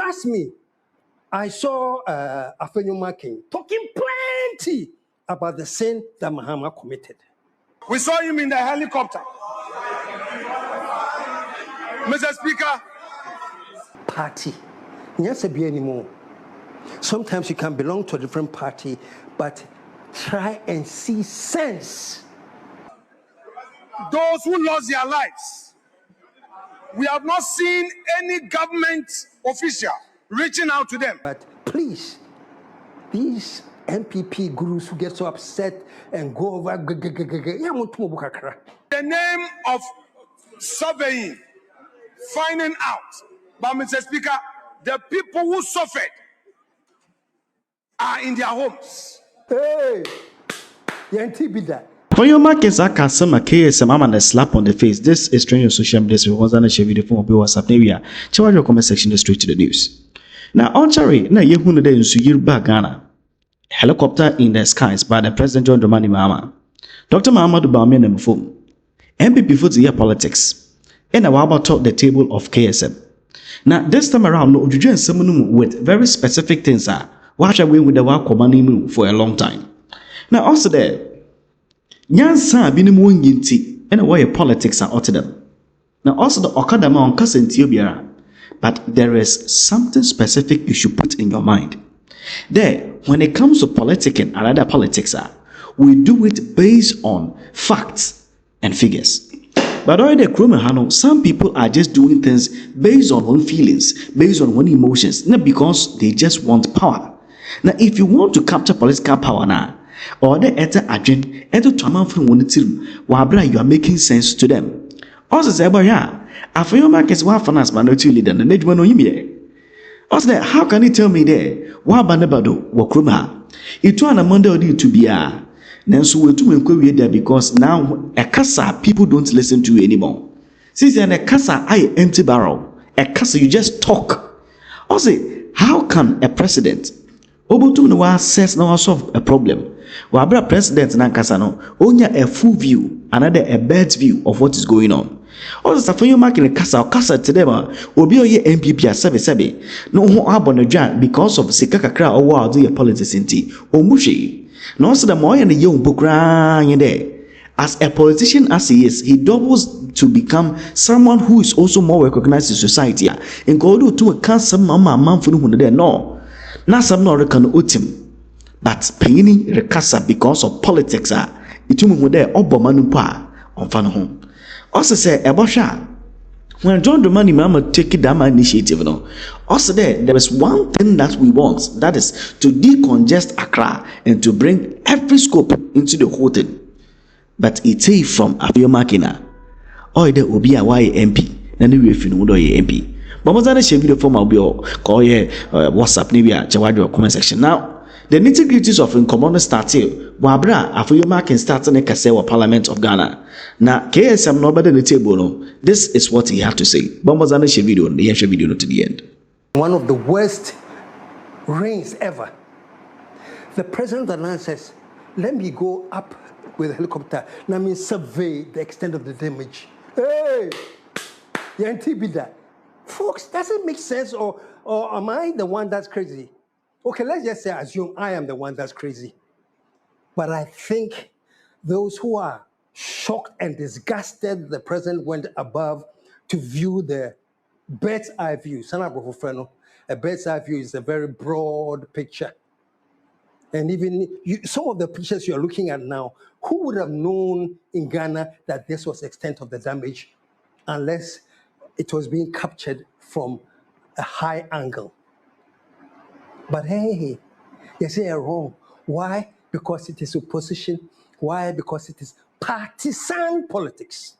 trust me, I saw Afenyo talking plenty about the sin that Mahama committed. We saw him in the helicopter. Mr. Speaker. Party. Yes, be anymore. Sometimes you can belong to a different party, but try and see sense. Those who lost their lives, we have not seen any government official reaching out to them. But please, these MPP gurus who get so upset and go over the name of surveying, finding out. But Mr. Speaker, the people who suffered are in their homes. Hey, Yanti be that. For your markets, I can send my KSM and a slap on the face. This is Strange Social Media. We want to share video from WhatsApp area. Check out your comment section straight to the news. Now, on Cherry, now you who in Suyirba Ghana. Helicopter in the skies by the President John Dramani Mahama. Dr. Mahama Dubami and Mufum. MPP for the year politics. And I about talk the table of KSM. Now, this time around, no Juju someone with very specific things are watch away with the work commanding for a long time. Now, also there, Nyansa binimu yinti, and why politics are out to them. Now, also the Okadama on Cousin Tiobiara, but there is something specific you should put in your mind. There, when it comes to politics and other politics, we do it based on facts and figures. But already, some people are just doing things based on own feelings, based on own emotions, not because they just want power. Now, if you want to capture political power now, or the enter agent, enter to a man from one team, wabra you are making sense to them. Also, say, but yeah, Afenyo markets one finance minority leader, and the no him. Also, how can you tell me there? Why banabado wakruma? It to an Monday to be a. Then so we to there because now a casa people don't listen to you anymore. Since in a casa I empty barrel, a casa you just talk. Also, how can a president obotum no assess now solve a problem? Wabra president na casa no onya a full view, another a bird's view of what is going on. Also, Afenyo marking a casa to them obi oye MPP a no ho abonadwa because of sika kakra owo ado your politics inti omuhwe. No, also the more and the young book there. As a politician as he is, he doubles to become someone who is also more recognized in society. And go to a cancer mama man for who there no. Not some no reckon utim. But paying recassa because of politics it will there obomanupa on fan home. Also say Ebosha. When John Dramani Mahama take it that initiative, no. Also there is one thing that we want, that is to decongest Accra and to bring every scope into the whole thing. But it's a from Afenyo Makina. Or there will be a MP. Then we will know MP. But once I share video from our call WhatsApp Nivia, Chawadro comment section. Now, the nitty-gritties of Incommon start here. Wabra, Afenyo Makin starts in the Kasewa Parliament of Ghana. Now, KSM nobody the table. No. This is what he had to say. Bombazana share video, the share video to the end. One of the worst rains ever. The president announces, let me go up with a helicopter. Let me survey the extent of the damage. Hey! Yanti be that. Folks, does it make sense or am I the one that's crazy? Okay, let's just say, assume I am the one that's crazy. But I think those who are shocked and disgusted the president went above to view the bird's eye view. A bird's eye view is a very broad picture. And even some of the pictures you're looking at now, who would have known in Ghana that this was the extent of the damage unless it was being captured from a high angle? But hey, you say you're wrong. Why? Because it is opposition. Why? Because it is partisan politics.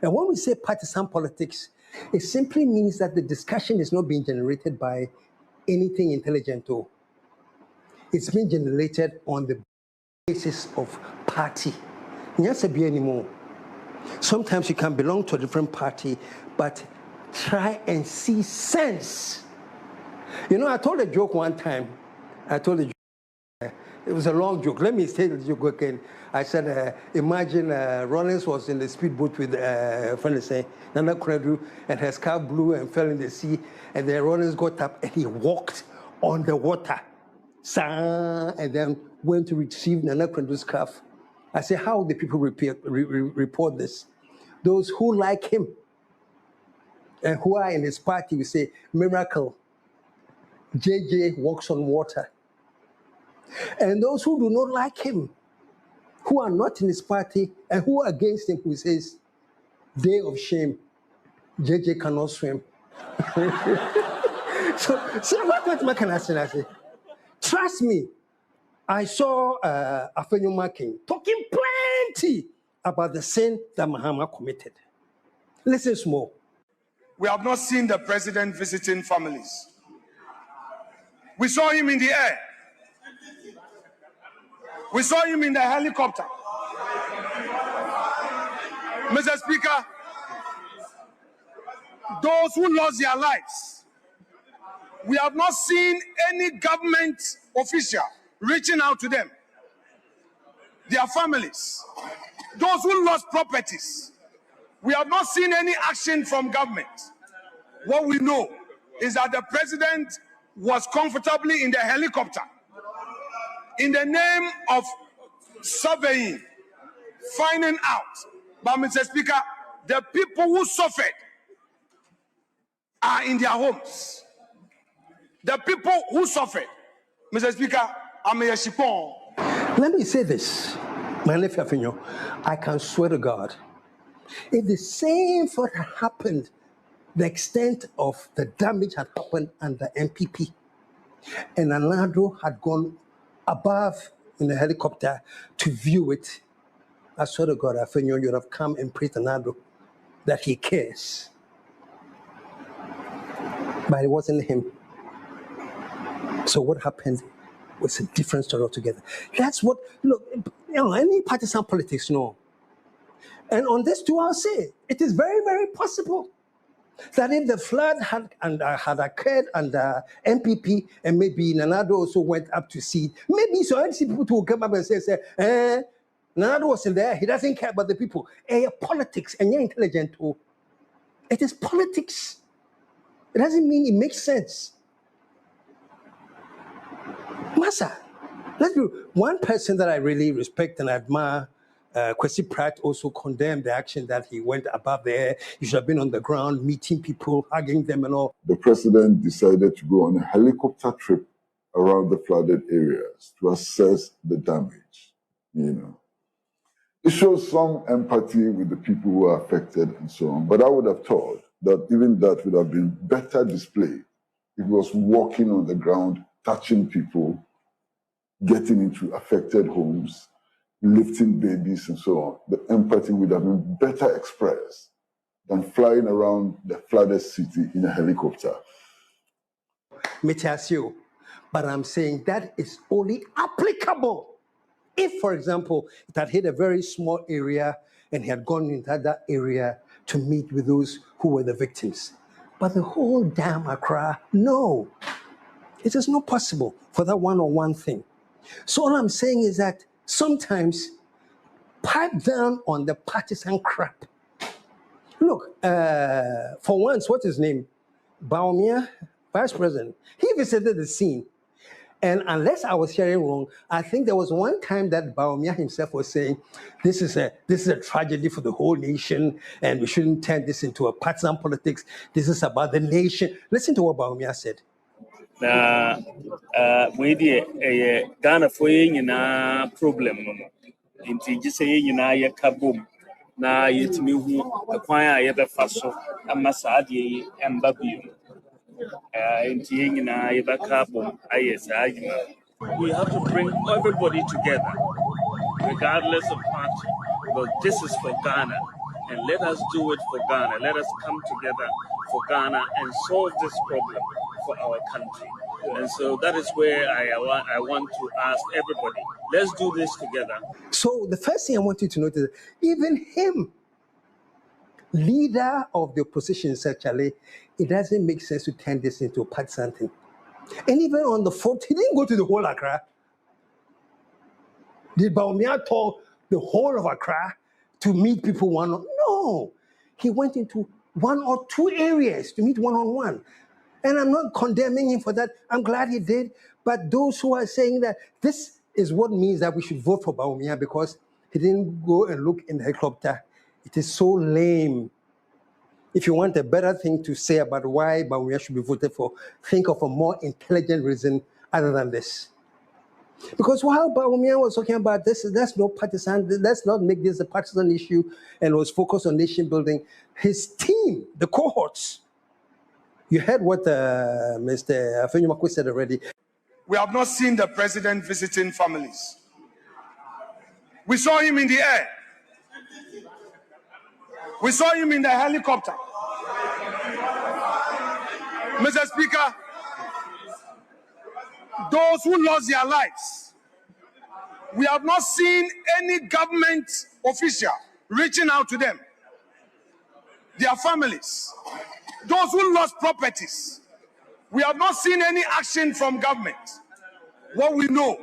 And when we say partisan politics, it simply means that the discussion is not being generated by anything intelligent. It's being generated on the basis of party. Yes, be anymore. Sometimes you can belong to a different party, but try and see sense. You know, I told a joke one time. It was a long joke. Let me say the joke again. I said, imagine Rollins was in the speedboat with Nana Kredu, and her scarf blew and fell in the sea. And then Rollins got up and he walked on the water. And then went to retrieve Nana Kredu's scarf. I said, how do people report this? Those who like him and who are in his party will say, miracle. JJ walks on water. And those who do not like him, who are not in his party and who are against him, who says, day of shame, JJ cannot swim. So what can I say? Trust me, I saw Afenyo Makin talking plenty about the sin that Mahama committed. Listen small. We have not seen the president visiting families. We saw him in the air. We saw him in the helicopter. Mr. Speaker, those who lost their lives, we have not seen any government official reaching out to them, their families. Those who lost properties, we have not seen any action from government. What we know is that the president was comfortably in the helicopter in the name of surveying, finding out. But Mr. Speaker, the people who suffered are in their homes. The people who suffered, Mr. Speaker, I'm a Shipon. Let me say this, my nephew Afenyo, I can swear to God, if the same thought had happened, the extent of the damage had happened under MPP, and Anado had gone above in the helicopter to view it, I swear to God, Afenyo, you'd have come and prayed Anado that he cares. But it wasn't him. So what happened was a different story altogether. That's what, look, any partisan politics, no. And on this too, I'll say, it is very, very possible that if the flood had occurred under MPP and maybe Nanado also went up to see, maybe so I see people who come up and say, Nanado wasn't there, he doesn't care about the people. Politics, and you're intelligent too. It is politics. It doesn't mean it makes sense. Massa, let's do one person that I really respect and admire. Kwesi Pratt also condemned the action that he went above there. He should have been on the ground, meeting people, hugging them and all. The president decided to go on a helicopter trip around the flooded areas to assess the damage. It shows some empathy with the people who are affected and so on. But I would have thought that even that would have been better displayed if he was walking on the ground, touching people, getting into affected homes, lifting babies and so on. The empathy would have been better expressed than flying around the flooded city in a helicopter. Metasio, but I'm saying that is only applicable if, for example, it had hit a very small area and he had gone into that area to meet with those who were the victims. But the whole damn Accra, no. It is not possible for that one-on-one thing. So all I'm saying is that sometimes pipe down on the partisan crap. Look, for once, what's his name? Baumia, Vice President, he visited the scene. And unless I was hearing wrong, I think there was one time that Baumia himself was saying, this is a tragedy for the whole nation, and we shouldn't turn this into a partisan politics. This is about the nation. Listen to what Baumia said. We did Ghana for a problem. Inti just say ya kabum na yetimi hu akwan a yebɛfa so ama saa de yi emba biom inti nyina yebɛka bom aye saa yima. We have to bring everybody together regardless of party, but this is for Ghana, and let us do it for Ghana. Let us come together for Ghana and solve this problem for our country. And so that is where I want to ask everybody, let's do this together. So the first thing I want you to notice, even him, leader of the opposition, said, Charlie, it doesn't make sense to turn this into a partisan thing. And even on the 4th, he didn't go to the whole Accra. Did Bawumia tour the whole of Accra to meet people one-on-one? No. He went into 1 or 2 areas to meet one-on-one. And I'm not condemning him for that. I'm glad he did. But those who are saying that this is what means that we should vote for Bawumia because he didn't go and look in the helicopter, it is so lame. If you want a better thing to say about why Bawumia should be voted for, think of a more intelligent reason other than this. Because while Bawumia was talking about this, that's no partisan, let's not make this a partisan issue, and was focused on nation building, his team, the cohorts, you heard what Mr. Afenyo said already. We have not seen the president visiting families. We saw him in the air. We saw him in the helicopter. Mr. Speaker, those who lost their lives, we have not seen any government official reaching out to them, their families. Those who lost properties, we have not seen any action from government. What we know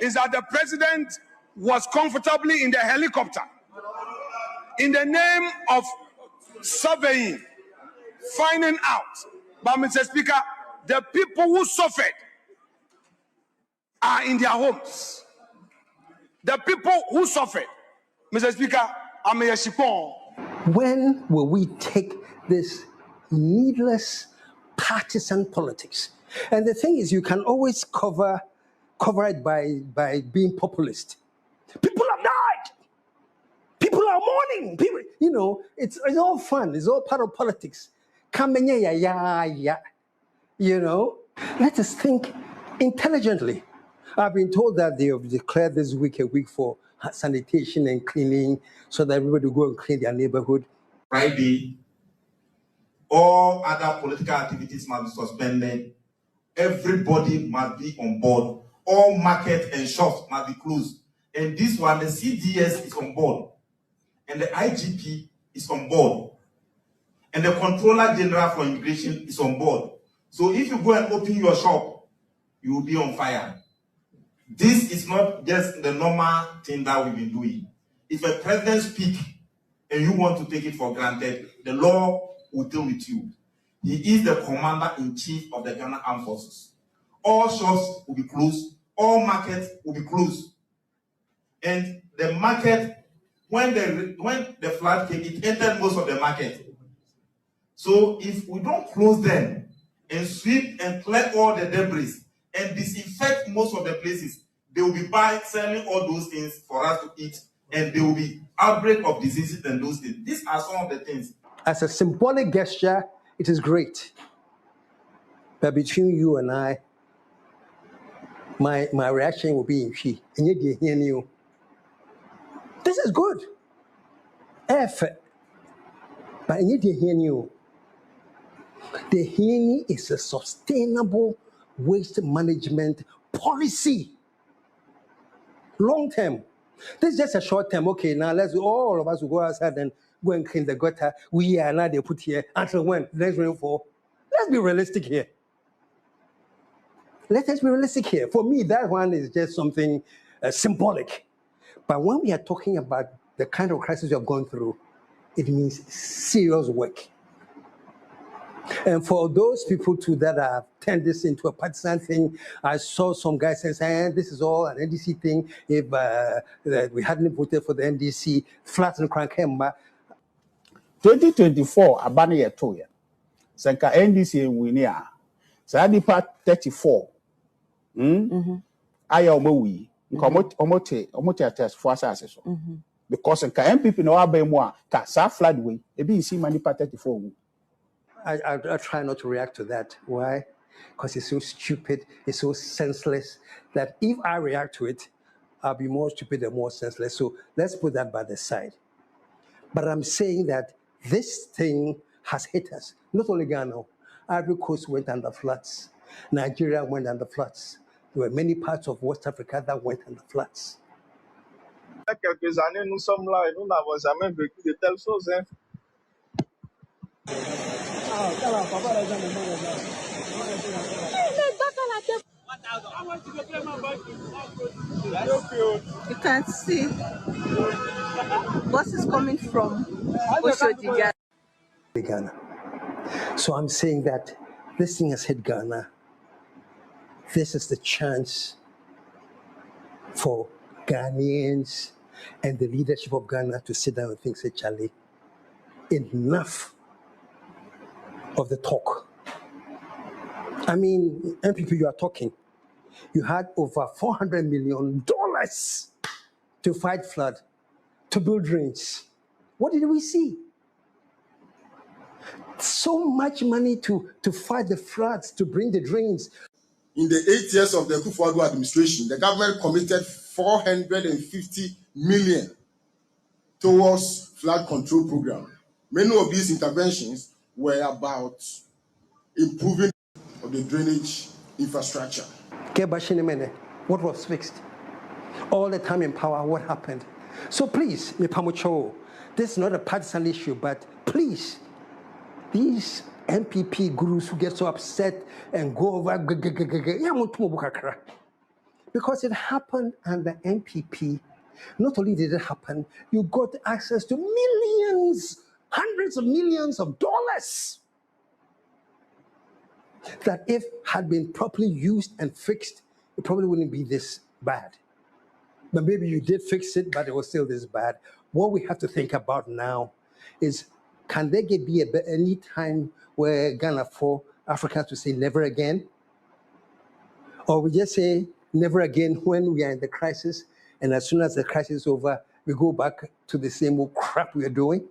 is that the president was comfortably in the helicopter in the name of surveying, finding out. But Mr. Speaker, the people who suffered are in their homes. The people who suffered, Mr. Speaker, are Mayor Shipon. When will we take this needless partisan politics? And the thing is, you can always cover it by being populist. People have died. People are mourning. People, it's all fun. It's all part of politics. Let us think intelligently. I've been told that they have declared this week a week for sanitation and cleaning so that everybody will go and clean their neighborhood. Friday, all other political activities must be suspended. Everybody must be on board. All markets and shops must be closed. And this one, the CDS is on board. And the IGP is on board. And the Controller General for Immigration is on board. So if you go and open your shop, you will be on fire. This is not just the normal thing that we've been doing. If a president speaks and you want to take it for granted, the law will deal with you. He is the commander-in-chief of the Ghana Armed Forces. All shops will be closed. All markets will be closed. And the market, when the flood came, it entered most of the market. So if we don't close them and sweep and clear all the debris and disinfect most of the places, they will be selling all those things for us to eat, and there will be outbreak of diseases and those things. These are some of the things. As a symbolic gesture, it is great. But between you and I, my reaction will be, this is good. Effort. But the HENI is a sustainable waste management policy. Long term. This is just a short term. Okay, now all of us will go outside and go and clean the gutter. We are now they put here until when? Next rainfall. Let's be realistic here. Let us be realistic here. For me, that one is just something symbolic. But when we are talking about the kind of crisis we have gone through, it means serious work. And for those people too that have turned this into a partisan thing, I saw some guys saying, this is all an NDC thing. If we hadn't voted for the NDC, flat and crank him. 2024, abane ye toya. Senka NDC winia. Sa nipa 34. Aya omowi. Nka omote attest for asase so. Because nka MPP no abe mo a ka sa flood way. Ebi nsi manipa 34. I try not to react to that. Why? Because it's so stupid, it's so senseless, that if I react to it, I'll be more stupid and more senseless. So let's put that by the side. But I'm saying that this thing has hit us. Not only Ghana. Ivory Coast went under floods. Nigeria went under floods. There were many parts of West Africa that went under floods. Il y a quelques années, nous sommes là et nous n'avons jamais vécu de telles choses. You can see buses coming from Oshodi, Ghana. So I'm saying that this thing has hit Ghana. This is the chance for Ghanaians and the leadership of Ghana to sit down and think, say, Charlie, enough of the talk. I mean, MPP, you are talking. You had over $400 million to fight flood, to build drains. What did we see? So much money to fight the floods, to bring the drains. In the 8 years of the Akufo-Addo administration, the government committed 450 million towards flood control program. Many of these interventions were about improving of the drainage infrastructure. What was fixed? All the time in power, what happened? So please, this is not a partisan issue, but please, these MPP gurus who get so upset and go over, because it happened under MPP. Not only did it happen, you got access to millions, hundreds of millions of dollars that if had been properly used and fixed, it probably wouldn't be this bad. But maybe you did fix it, but it was still this bad. What we have to think about now is, can there be any time where Ghana for Africans to say never again? Or we just say never again when we are in the crisis, and as soon as the crisis is over, we go back to the same old crap we are doing?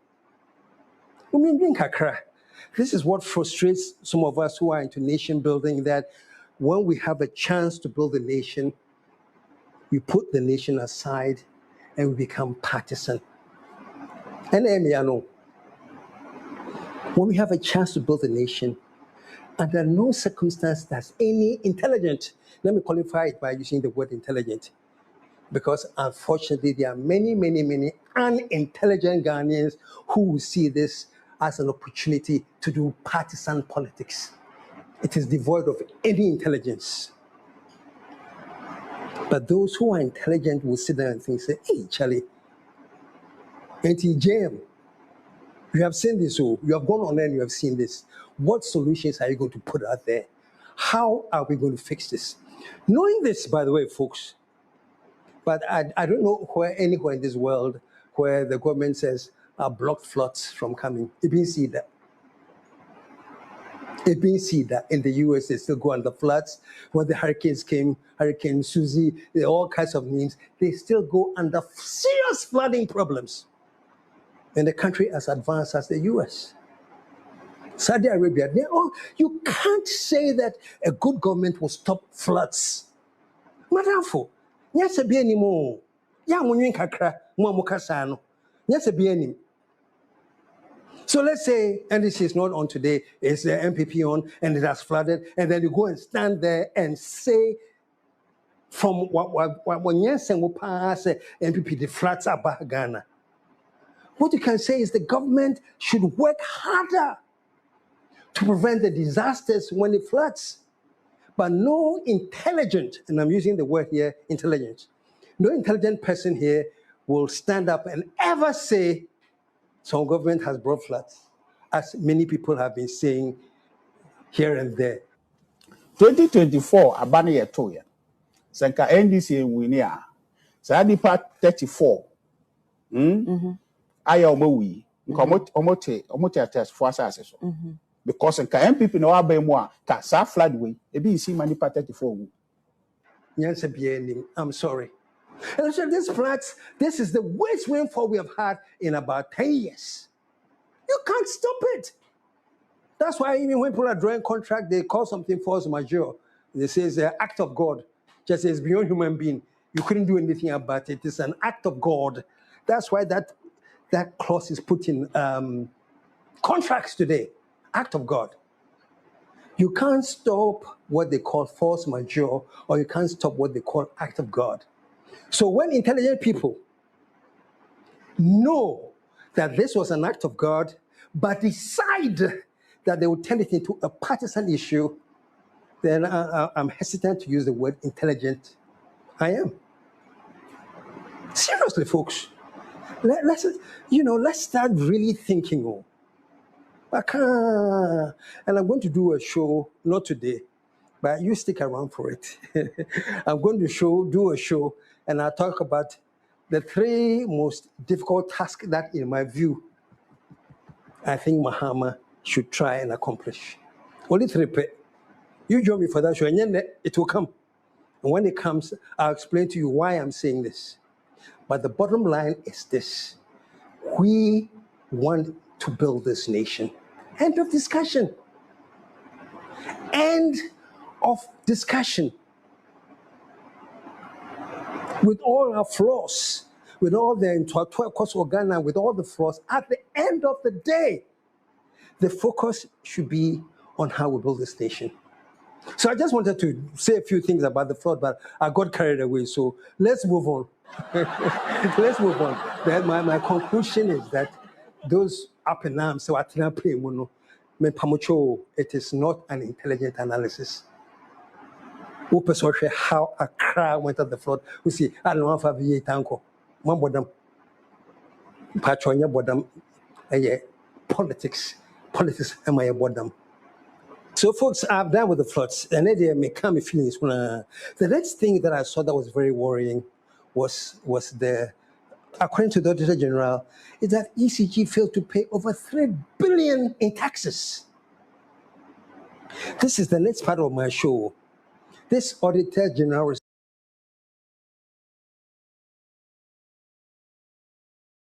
This is what frustrates some of us who are into nation building, that when we have a chance to build a nation, we put the nation aside and we become partisan. And when we have a chance to build a nation, under no circumstance does any intelligent, let me qualify it by using the word intelligent, because unfortunately there are many, many, many unintelligent Ghanaians who will see this as an opportunity to do partisan politics. It is devoid of any intelligence. But those who are intelligent will sit there and think, say, hey, Charlie, anti-JM, you have seen this, you have gone on there and you have seen this. What solutions are you going to put out there? How are we going to fix this? Knowing this, by the way, folks, but I don't know anywhere in this world where the government says blocked floods from coming. It means that. It means that in the US they still go under floods. When the hurricanes came, Hurricane Susie, all kinds of names, they still go under serious flooding problems in a country as advanced as the US. Saudi Arabia, you can't say that a good government will stop floods. Madamfo, nyase bi animo. Ya munyin kakra, mo amukasa no. Nyase bi anim. So let's say NDC is not on today, it's the MPP on, and it has flooded, and then you go and stand there and say, from when you say MPP, the floods are back Ghana. What you can say is the government should work harder to prevent the disasters when it floods. But no intelligent, and I'm using the word here, intelligent, no intelligent person here will stand up and ever say, some government has brought floods, as many people have been saying here and there. 2024, abane ye to ya. Senka NDC winia. Sa nipa 34. Aya omowi. Nka omote attest for asase so. Because nka MPP no aba mu a ka sa flood way e bi isi manipa 34 wu. I'm sorry. And so this floods, this is the worst rainfall we have had in about 10 years. You can't stop it. That's why even when people are drawing contract, they call something force majeure. They say it's an act of God. Just as beyond human being. You couldn't do anything about it. It's an act of God. That's why that clause is put in contracts today. Act of God. You can't stop what they call force majeure, or you can't stop what they call act of God. So when intelligent people know that this was an act of God, but decide that they will turn it into a partisan issue, then I'm hesitant to use the word intelligent I am. Seriously, folks. Let's start really thinking. And I'm going to do a show, not today, but you stick around for it. I'm going to do a show, and I'll talk about the 3 most difficult tasks that, in my view, I think Mahama should try and accomplish. Only 3. You join me for that show, and then it will come. And when it comes, I'll explain to you why I'm saying this. But the bottom line is this. We want to build this nation. End of discussion. End of discussion. With all our flaws, with all the course organa, with all the flaws, at the end of the day, the focus should be on how we build this nation. So I just wanted to say a few things about the flood, but I got carried away. So let's move on. Let's move on. My conclusion is that those up and arms, so it is not an intelligent analysis. How Accra went at the flood. We see, I don't know if I've yet tanko. One bodam. Patronia bodam. Politics. Am I a bodam? So, folks, I'm done with the floods. And then there may come a feeling. The next thing that I saw that was very worrying was according to the Auditor General, is that ECG failed to pay over 3 billion in taxes. This is the next part of my show. This Auditor General